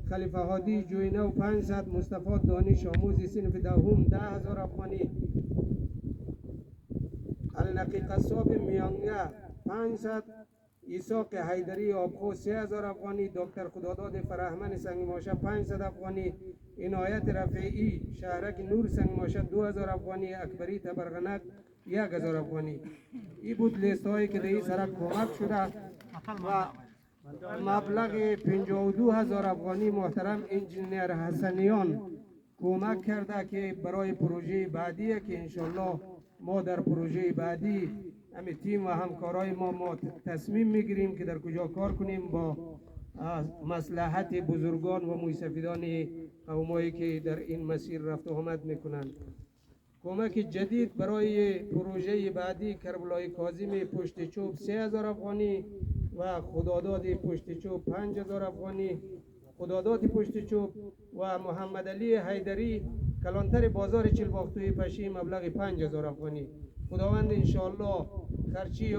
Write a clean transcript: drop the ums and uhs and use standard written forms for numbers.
خلیفه هادی جوینه و 500 مصطفی دانش آموز صنف دهم 10,000 افغانی. النقی قصاب میانگه 500. ایساق حیدری آبخو 3000 افغانی. دکتر خداداد فرهمن سنگماشه 500 افغانی. عنایت رفیعی شهرک نور سنگماشه 2000 افغانی. اکبری تبرغنک 1000 افغانی. این بود لیست هایی که در این سرک کمک شده و مبلغ 52,000 افغانی محترم انجینیر حسنیان کمک کرده که برای پروژه بعدی که انشالله ما در پروژه بعدی همه تیم و همکارای ما تصمیم میگیریم که در کجا کار کنیم با مصلحت بزرگان و موسفیدان قومایی که در این مسیر رفت و آمد میکنند. کمک جدید برای پروژه بعدی کربلای کاظم پشت چوب 3000 افغانی و خداداد پشت چوب 5000 افغانی. خداداد پشت چوب و محمد علی حیدری کلانتر بازار چلباختوی پشی مبلغ 5000 افغانی. خداوند انشاءالله خرچی